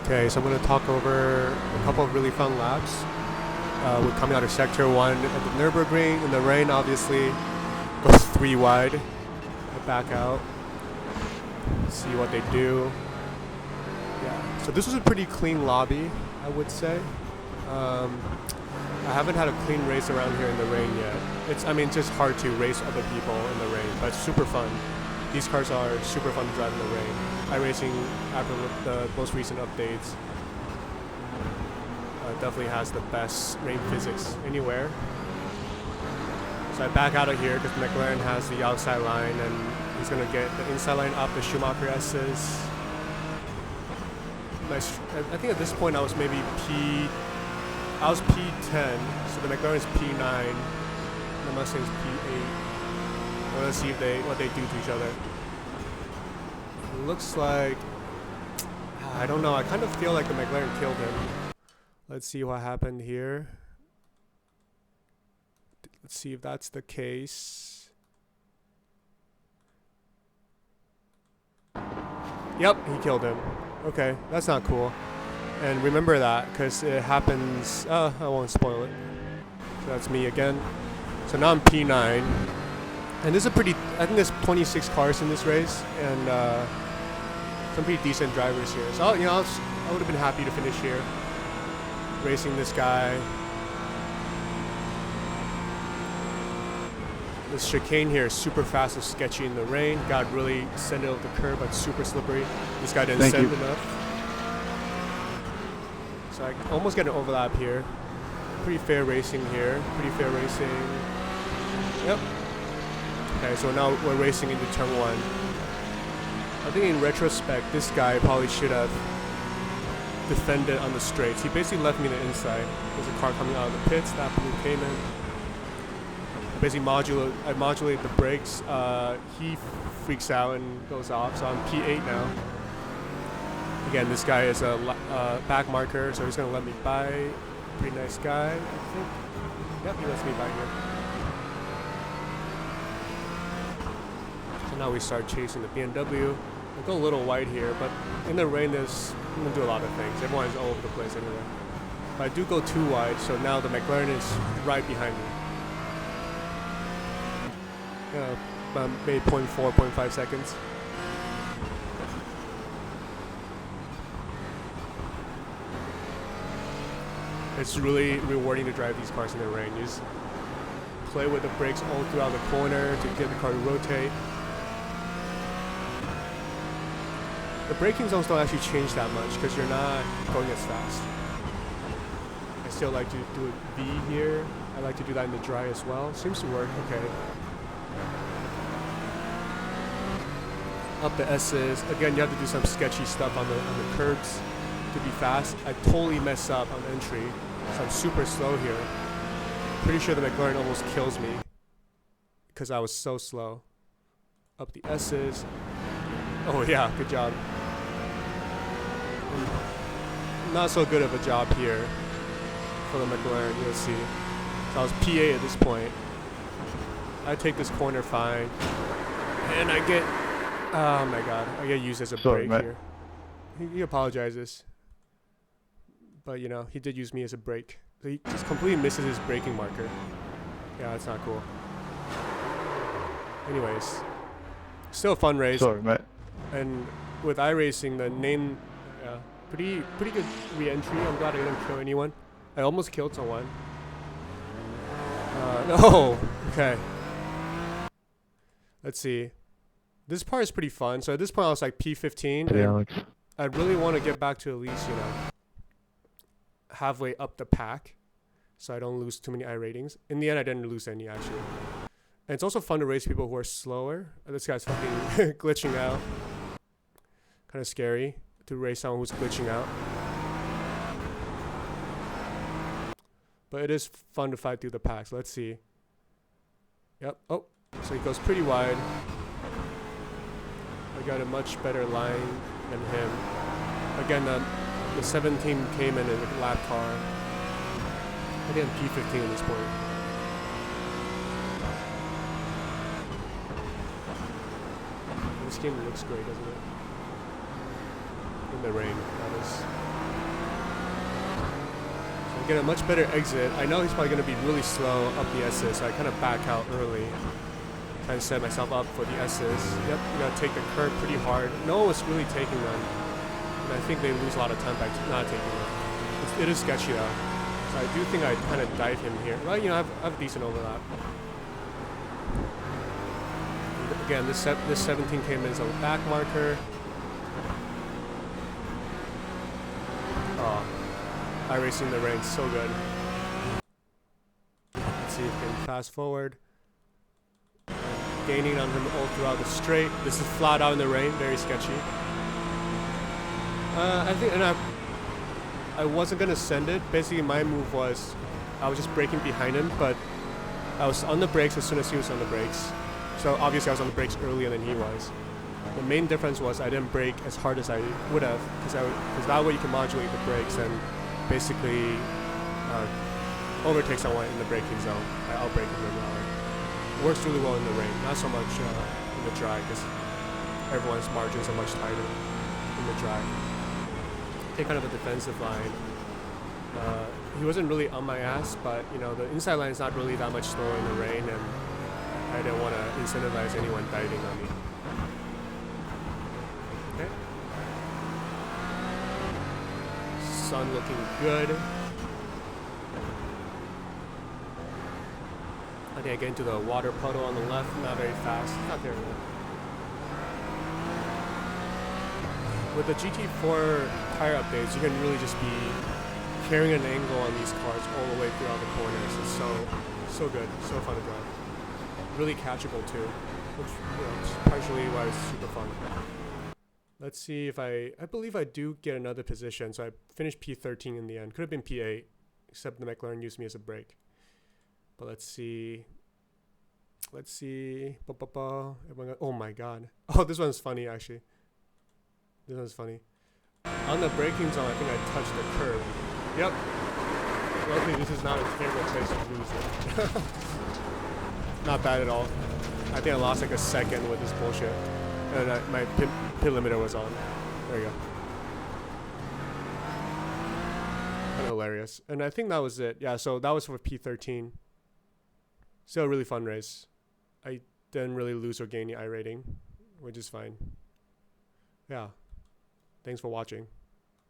Okay, so I'm going to talk over a couple of really fun laps. We're coming out of Sector 1 at the Nürburgring in the rain, obviously. Goes 3 wide. I back out. See what they do. Yeah, so this was a pretty clean lobby, I would say. I haven't had a clean race around here in the rain yet. It's just hard to race other people in the rain, but it's super fun. These cars are super fun to drive in the rain. iRacing, after the most recent updates, definitely has the best rain physics anywhere. So I back out of here because McLaren has the outside line and he's going to get the inside line up the Schumacher S's. I think at this point I was maybe P10, so the McLaren is P9, and the Mustang is P8. Well, let's see what they do to each other. It looks like, I don't know, I kind of feel like the McLaren killed him. Let's see what happened here. Let's see if that's the case. Yep, he killed him. Okay, that's not cool. And remember that, because it happens, I won't spoil it. So that's me again. So now I'm P9. And this is I think there's 26 cars in this race, and some pretty decent drivers here. So, I would have been happy to finish here, racing this guy. This chicane here is super fast and sketchy in the rain. God really sent it over the curb, but super slippery. This guy didn't send enough. So I almost get an overlap here. Pretty fair racing here. Pretty fair racing. Yep. Okay, so now we're racing into turn 1. I think in retrospect, this guy probably should have defended on the straights. He basically left me on the inside. There's a car coming out of the pits. That blue came in. Basically I modulate the brakes. He freaks out and goes off, so I'm P8 now. Again, this guy is a back marker, so he's going to let me by. Pretty nice guy, I think. Yep, he lets me by here. So now we start chasing the BMW. I go a little wide here, but in the rain, I'm going to do a lot of things. Everyone's all over the place anyway. But I do go too wide, so now the McLaren is right behind me. Maybe 0.4, 0.5 seconds. It's really rewarding to drive these cars in the rain. You just play with the brakes all throughout the corner to get the car to rotate. The braking zones don't actually change that much because you're not going as fast. I still like to do a V here. I like to do that in the dry as well. Seems to work. Okay. Up the S's. Again, you have to do some sketchy stuff on the curbs to be fast. I totally mess up on entry, so I'm super slow here. Pretty sure the McLaren almost kills me because I was so slow. Up the S's. Oh yeah, good job. Not so good of a job here for the McLaren, you'll see. So I was P8 at this point. I take this corner fine, and I get, oh my god, I get used as a brake here. He apologizes, but he did use me as a brake. So he just completely misses his braking marker. Yeah, that's not cool. Anyways, still a fun race. Sorry, mate. And with iRacing, the name, pretty good re-entry. I'm glad I didn't kill anyone. I almost killed someone. No, okay. Let's see. This part is pretty fun. So at this point, I was like P15. Hey, Alex. I really want to get back to at least, halfway up the pack, so I don't lose too many I ratings. In the end, I didn't lose any, actually. And it's also fun to race people who are slower. This guy's fucking glitching out. Kind of scary to race someone who's glitching out. But it is fun to fight through the packs. Let's see. Yep. Oh, so he goes pretty wide. I got a much better line than him. Again, the 17 came in a lap car. I think I'm P15 at this point. This game looks great, doesn't it? In the rain, that is. get a much better exit. I know he's probably going to be really slow up the S's, so I kind of back out early. Trying to set myself up for the S's. Yep, you got to take the curb pretty hard. No one was really taking them. And I think they lose a lot of time by not taking them. It is sketchy though. So I do think I kind of dive him here. Well, you know, I have a decent overlap. Again, this 17 came in as a back marker. Oh, iRacing the rain, so good. Let's see if we can fast forward. Gaining on him all throughout the straight. This is flat out in the rain, very sketchy. I think, and I wasn't gonna send it. Basically, my move was I was just braking behind him, but I was on the brakes as soon as he was on the brakes. So obviously, I was on the brakes earlier than he was. The main difference was I didn't brake as hard as I would have, because that way you can modulate the brakes and basically overtake someone in the braking zone by outbraking them. Works really well in the rain, not so much in the dry, because everyone's margins are much tighter in the dry. Take kind of a defensive line. He wasn't really on my ass, but you know the inside line is not really that much slower in the rain, and I didn't want to incentivize anyone diving on me. Okay. Sun looking good. I think I get into the water puddle on the left, not very fast. Not there yet. With the GT4 tire updates, you can really just be carrying an angle on these cars all the way throughout the corners. It's so good, so fun to drive. Really catchable too, which is partially why it's super fun. Let's see if I believe I do get another position. So I finished P13 in the end. Could have been P8, except the McLaren used me as a brake. But let's see. Oh my god. Oh, this one's funny actually. This one's funny. On the braking zone, I think I touched the curb. Yep. Luckily, this is not a terrible place to lose it. Not bad at all. I think I lost like a second with this bullshit. And my pit limiter was on. There you go. Kind of hilarious. And I think that was it. Yeah, so that was for P13. Still a really fun race. I didn't really lose or gain any iRating, which is fine. Yeah. Thanks for watching.